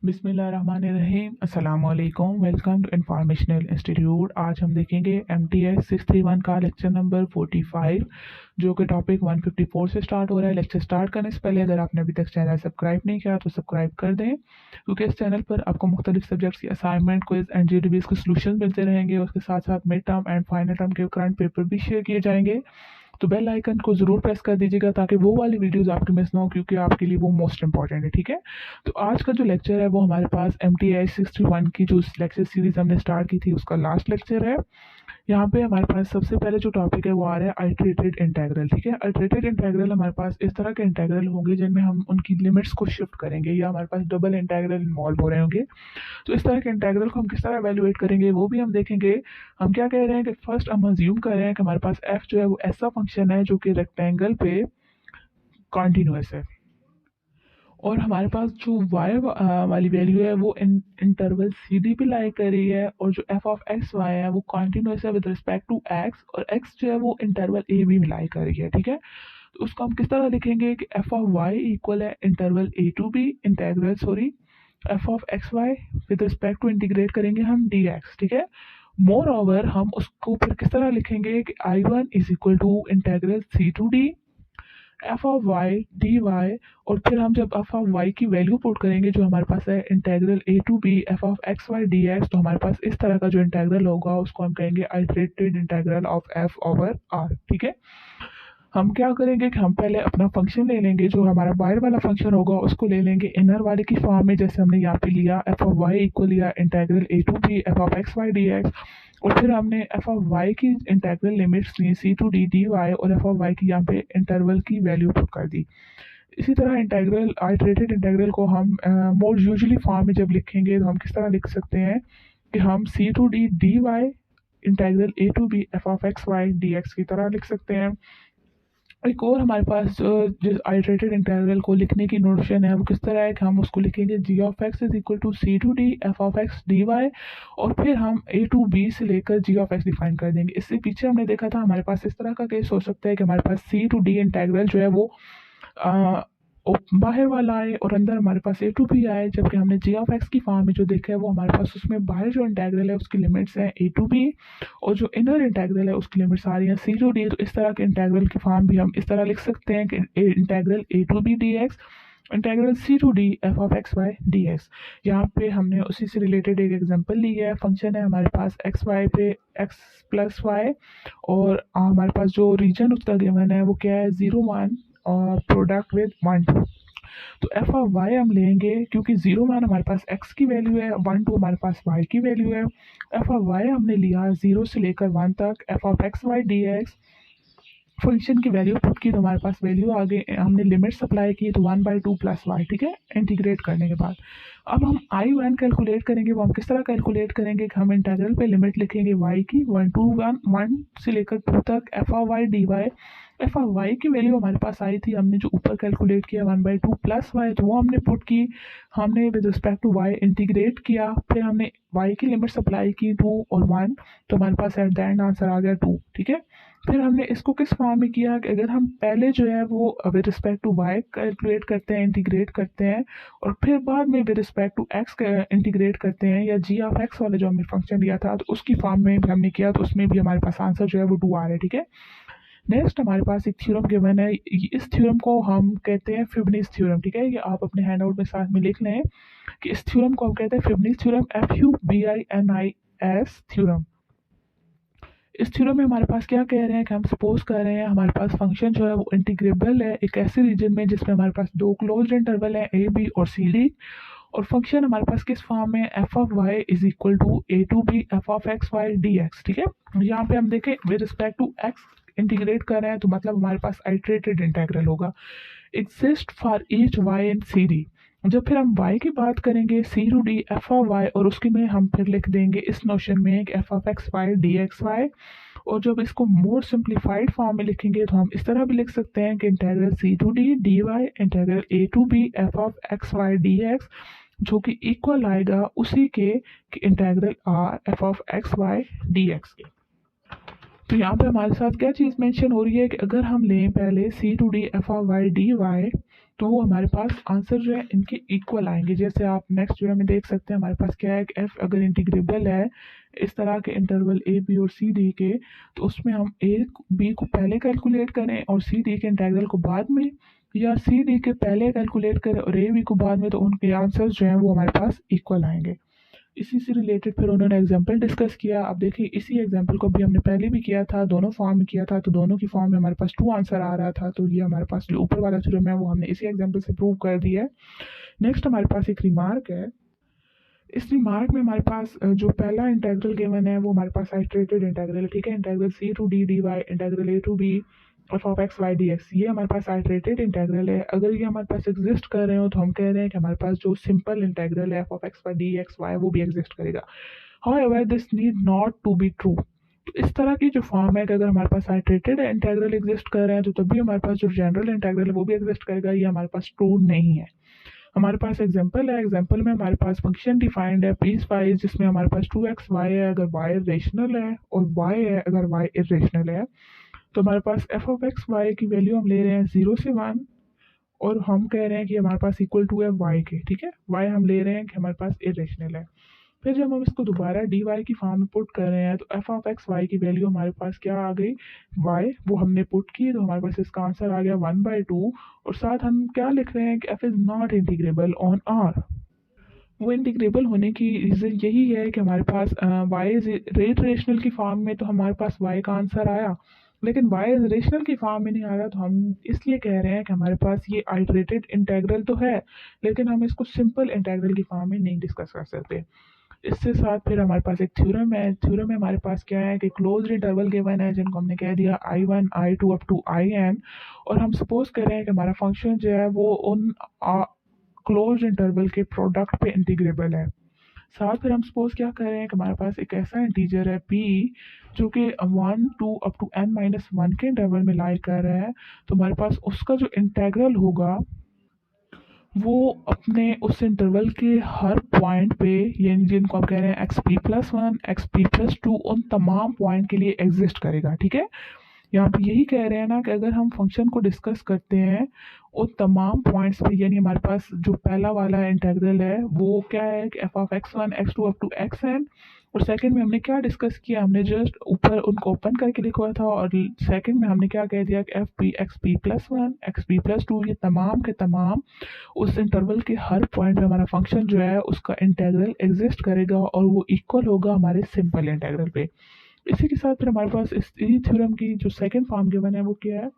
बिस्मिल्लाहिर्रहमानिर्रहीम अस्सलाम वालेकुम। Welcome to informational institute. आज हम देखेंगे MTS 631 का लेक्चर नंबर 45, जो कि टॉपिक 154 से स्टार्ट हो रहा है। लेक्चर स्टार्ट करने से पहले अगर आपने अभी तक चैनल सब्सक्राइब नहीं किया तो सब्सक्राइब कर दें, क्योंकि इस चैनल पर आपको मुख्तलिफ सब्जेक्ट्स की असाइनमेंट, क्विज एंड GDBs के सोल्यूशन मिलते रहेंगे। उसके साथ साथ mid term and final term के करंट पेपर भी शेयर किए जाएंगे। तो बेल आइकन को ज़रूर प्रेस कर दीजिएगा ताकि वो वाली वीडियोस आपकी मिस ना हो, क्योंकि आपके लिए वो मोस्ट इंपॉर्टेंट है। ठीक है, तो आज का जो लेक्चर है वो हमारे पास MTI 61 की जो लेक्चर सीरीज हमने स्टार्ट की थी उसका लास्ट लेक्चर है। यहाँ पे हमारे पास सबसे पहले जो टॉपिक है वो आ रहा है आइट्रेटेड इंटेग्रल। ठीक है, आइट्रेटेड इंटेग्रल हमारे पास इस तरह के इंटेग्रल होंगे जिनमें हम उनकी लिमिट्स को शिफ्ट करेंगे, या हमारे पास डबल इंटेग्रल इन्वॉल्व हो रहे होंगे। तो इस तरह के इंटेग्रल को हम किस तरह एवेल्युएट करेंगे वो भी हम देखेंगे। हम क्या कह रहे हैं कि फर्स्ट हम अज्यूम कर रहे हैं कि हमारे पास f जो है वो ऐसा फंक्शन है जो कि रेक्टेंगल पे कॉन्टिन्यूस है, और हमारे पास जो y वाली वैल्यू है वो इंटरवल CD पे लाई कर रही है, और जो f ऑफ एक्स वाई है वो कॉन्टिन्यूस है विद रिस्पेक्ट टू x, और x जो है वो इंटरवल a b में लाई कर रही है। ठीक है, तो उसको हम किस तरह लिखेंगे कि f ऑफ y इक्वल है interval a to b integral f of x y with respect to integrate करेंगे हम dx। ठीक है, मोर ओवर हम उसको फिर किस तरह लिखेंगे कि I1 is equal to integral c to d f of y dy, और फिर हम जब f ऑफ y की वैल्यू पुट करेंगे जो हमारे पास है integral a to b f of x y dx, तो हमारे पास इस तरह का जो इंटेग्रल होगा उसको हम कहेंगे iterated integral of f over r। ठीक है, हम क्या करेंगे कि हम पहले अपना फंक्शन ले लेंगे, जो हमारा बाहर वाला फंक्शन होगा उसको ले लेंगे इनर वाले की फॉर्म में, जैसे हमने यहाँ पे लिया f ऑफ y इक्वल लिया integral a to b f of x y dx, और फिर हमने f ऑफ y की इंटेग्रल लिमिट्स ली c टू d dy, और f ऑफ y की यहाँ पे इंटरवल की वैल्यू पुट कर दी। इसी तरह इंटेग्रल आइट्रेटेड इंटेग्रल को हम मोर यूजुअली फॉर्म में जब लिखेंगे तो हम किस तरह लिख सकते हैं कि हम c to d dy integral a to b f of x y dx की तरह लिख सकते हैं। एक और हमारे पास जिस आइट्रेटेड इंटीग्रल को लिखने की नोटेशन है वो किस तरह है कि हम उसको लिखेंगे g of x is equal to c to d f of x dy, और फिर हम a टू b से लेकर g ऑफ एक्स डिफाइन कर देंगे। इससे पीछे हमने देखा था हमारे पास इस तरह का केस हो सकता है कि हमारे पास c टू d इंटीग्रल जो है वो बाहर वाला आए और अंदर हमारे पास a टू b आए, जबकि हमने g ऑफ x की फॉर्म में जो देखा है वो हमारे पास उसमें बाहर जो इंटीग्रल है उसकी लिमिट्स हैं a टू b, और जो इनर इंटीग्रल है उसकी लिमिट्स आ रही हैं c टू d। तो इस तरह के इंटीग्रल की फॉर्म भी हम इस तरह लिख सकते हैं कि integral a to b dx integral c to d f of x y dx। यहाँ पे हमने उसी से रिलेटेड एक एग्जांपल ली है। फंक्शन है हमारे पास एक्स वाई पे x प्लस वाई, और हमारे पास जो रीजन उसका गिवन है वो क्या है 0 1 और प्रोडक्ट विद 1 2। तो एफ ऑफ वाई हम लेंगे क्योंकि 0 1 हमारे पास x की वैल्यू है, 1 2 हमारे पास y की वैल्यू है। एफ ऑफ वाई हमने लिया 0 से लेकर 1 तक, f of x y d x function की वैल्यू पुट की तो हमारे पास वैल्यू आ गई, हमने लिमिट सप्लाई की तो 1/2 प्लस वाई। ठीक है, इंटीग्रेट करने के बाद अब हम I1 कैलकुलेट करेंगे। वो हम किस तरह कैलकुलेट करेंगे कि हम इंटीग्रल पे लिमिट लिखेंगे y की 1 to 1 से लेकर 2 तक f of y d y. F of y की वैल्यू हमारे पास आई थी, हमने जो ऊपर कैलकुलेट किया 1/2 प्लस वाई, तो वो हमने पुट की, हमने with respect to y integrate किया, फिर हमने y की लिमिट सप्लाई की 2 और 1, तो हमारे पास एट द एंड आंसर आ गया 2। ठीक है, फिर हमने इसको किस फॉर्म में किया कि अगर हम पहले जो है वो with respect to y calculate करते हैं, इंटीग्रेट करते हैं, और फिर बाद में with respect to x integrate करते हैं, या जी ऑफ एक्स वाला जो हमने फंक्शन लिया था तो उसकी फॉर्म में भी हमने किया, तो उसमें भी हमारे पास आंसर जो है वो 2 आ रहा है। ठीक है, नेक्स्ट हमारे पास एक थ्योरम गिवन है, इस थ्योरम को हम कहते हैं फ्यूबनिस थ्योरम। ठीक है, ये आप अपने हैंडआउट में साथ में लिख लें कि इस थ्योरम को हम कहते हैं फ्यूबनिस थ्योरम, FUBINIS थ्योरम। इस थ्योरम में हमारे पास क्या कह रहे हैं कि हम सपोज कर रहे हैं हमारे पास फंक्शन जो है वो इंटीग्रेबल है एक ऐसे रीजन में जिसमें हमारे पास 2 क्लोज्ड इंटरवल है a b और c d, और फंक्शन हमारे पास किस फॉर्म में f of y is equal to a to b f of x y dx। ठीक है, यहाँ पे हम देखें with respect to x integrate कर रहे हैं तो मतलब हमारे पास आइट्रेटेड इंटीग्रल होगा, exist for each y and c d। जब फिर हम y की बात करेंगे c to d f of y, और उसकी में हम फिर लिख देंगे इस नोशन में f of x y dx y, और जब इसको मोर सिंप्लीफाइड फॉर्म में लिखेंगे तो हम इस तरह भी लिख सकते हैं कि integral c to d dy integral a to b f of x y dx, जो कि इक्वल आएगा उसी के integral r f of x y dx के। तो यहाँ पे हमारे साथ क्या चीज़ मेंशन हो रही है कि अगर हम लें पहले c to d f of y dy तो वो हमारे पास आंसर जो है इनके इक्वल आएंगे। जैसे आप नेक्स्ट जो है में देख सकते हैं हमारे पास क्या है कि एफ अगर इंटीग्रेबल है इस तरह के इंटरवल ए बी और सी डी के, तो उसमें हम ए बी को पहले कैलकुलेट करें और सी डी के इंटीग्रल को बाद में, या सी डी के पहले कैलकुलेट करें और ए बी को बाद में, तो उनके आंसर जो हैं वो हमारे पास इक्वल आएंगे। इसी से रिलेटेड फिर उन्होंने एग्जाम्पल डिस्कस किया। अब देखिए इसी एग्जाम्पल को भी हमने पहले भी किया था, दोनों फॉर्म में किया था, तो दोनों की फॉर्म में हमारे पास टू आंसर आ रहा था। तो ये हमारे पास जो ऊपर वाला थ्योरम है वो हमने इसी एग्जाम्पल से प्रूव कर दिया है। नेक्स्ट हमारे पास एक रिमार्क है। इस रिमार्क में हमारे पास जो पहला इंटेग्रल गिवन है वो हमारे पास आइट्रेटेड इंटेग्रल है, ठीक है। Integral c to d d y integral a to b f of x y d x, ये हमारे पास आइट्रेटेड इंटेग्रल है। अगर ये हमारे पास एग्जिस्ट कर रहे हो तो हम कह रहे हैं कि हमारे पास जो सिंपल इंटेग्रल है f of x y d x y वो भी एग्जिस्ट करेगा। However this need not to be true. तो इस तरह की जो फॉर्म है कि अगर हमारे पास आइट्रेटेड इंटेग्रल एग्जिस्ट कर रहे हैं तो तभी हमारे पास जो जनरल इंटेग्रल है वो भी एग्जिस्ट करेगा, ये हमारे पास ट्रू नहीं है। हमारे पास एग्जांपल है, एग्जांपल में हमारे पास फंक्शन डिफाइंड है पीस वाइज, जिसमें हमारे पास 2x y है अगर y रेशनल है और y है अगर y इरेशनल है। तो हमारे पास एफ ऑफ एक्स वाई की वैल्यू हम ले रहे हैं 0 से 1 और हम कह रहे हैं कि हमारे पास इक्वल टू है y के, ठीक है। y हम ले रहे हैं कि हमारे पास इरेशनल है। फिर जब हम इसको दोबारा डी वाई की फॉर्म में पुट कर रहे हैं तो एफ ऑफ एक्स वाई की वैल्यू हमारे पास क्या आ गई, वाई, वो हमने पुट की तो हमारे पास इसका आंसर आ गया 1/2। और साथ हम क्या लिख रहे हैं कि f is not integrable on r. वो इंटीग्रेबल होने की रीज़न यही है कि हमारे पास वाई इज रेट रेशनल की फॉर्म में तो हमारे पास वाई का आंसर आया, लेकिन वाई इज रेशनल की फॉर्म में नहीं आ रहा। तो हम इसलिए कह रहे हैं कि हमारे पास ये आइटरेटेड इंटेग्रल तो है लेकिन हम इसको सिंपल इंटेग्रल की फॉर्म में नहीं डिस्कस कर सकते। इससे साथ फिर हमारे पास एक थ्योरम है। थ्योरम में हमारे पास क्या है कि क्लोज्ड इंटरवल गिवन है जिनको हमने कह दिया I1 I2 up to IN, और हम सपोज कर रहे हैं कि हमारा फंक्शन जो है वो उन क्लोज्ड इंटरवल के प्रोडक्ट पे इंटीग्रेबल है। साथ फिर हम सपोज क्या कर रहे हैं कि हमारे पास एक ऐसा इंटीजर है p जो कि 1 2 अप टू n-1 के इंटरवल में लाई कर रहा है। तो हमारे पास उसका जो इंटेग्रल होगा वो अपने उस इंटरवल के हर पॉइंट पे, यानी जिनको हम कह रहे हैं x P plus one x P plus two, उन तमाम पॉइंट के लिए एग्जिस्ट करेगा, ठीक है। यहाँ पे यही कह रहे हैं ना कि अगर हम फंक्शन को डिस्कस करते हैं उन तमाम पॉइंट्स पे, यानी हमारे पास जो पहला वाला इंटेग्रल है वो क्या है कि f of x one x two up to x n, और सेकंड में हमने क्या डिस्कस किया, हमने जस्ट ऊपर उनको ओपन करके लिखा था और सेकंड में हमने क्या कह दिया कि F P x P plus one x P plus two, ये तमाम के तमाम उस इंटरवल के हर पॉइंट पे हमारा फंक्शन जो है उसका इंटेग्रल एग्जिस्ट करेगा और वो इक्वल होगा हमारे सिंपल इंटेग्रल पे। इसी के साथ फिर हमारे पास इस थ्योरम की जो सेकंड फॉर्म गिवन है वो क्या है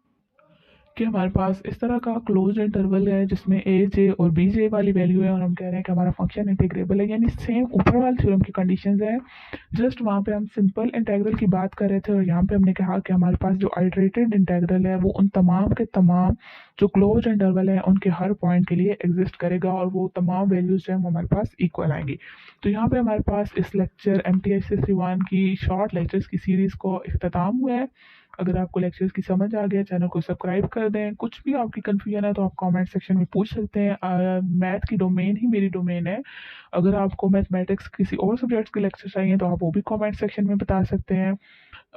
कि हमारे पास इस तरह का क्लोज्ड इंटरवल है जिसमें ए जे और बी जे वाली वैल्यू है और हम कह रहे हैं कि हमारा फंक्शन इंटीग्रेबल है, यानी सेम ऊपर वाले थ्योरम की कंडीशंस है। जस्ट वहाँ पे हम सिंपल इंटीग्रल की बात कर रहे थे और यहाँ पे हमने कहा कि हमारे पास जो आइटरेटेड इंटीग्रल है वो उन तमाम के तमाम जो क्लोज्ड इंटरवल है उनके हर पॉइंट के लिए एग्जिस्ट करेगा और वो तमाम वैल्यूज जो है हमारे पास इक्वल आएंगी। तो यहाँ पे हमारे पास इस लेक्चर MTH 631 की शॉर्ट लेक्चर्स की सीरीज़ को इख्तिताम हुआ है। अगर आपको लेक्चर्स की समझ आ गया, चैनल को सब्सक्राइब कर दें। कुछ भी आपकी कन्फ्यूजन है तो आप कमेंट सेक्शन में पूछ सकते हैं। मैथ की डोमेन ही मेरी डोमेन है। अगर आपको मैथमेटिक्स किसी और सब्जेक्ट्स के लेक्चर चाहिए तो आप वो भी कमेंट सेक्शन में बता सकते हैं।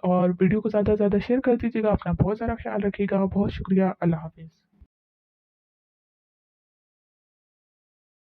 और वीडियो को ज़्यादा से ज़्यादा शेयर कर दीजिएगा। अपना बहुत सारा ख्याल रखिएगा। बहुत शुक्रिया। अल्लाह हाफिज़।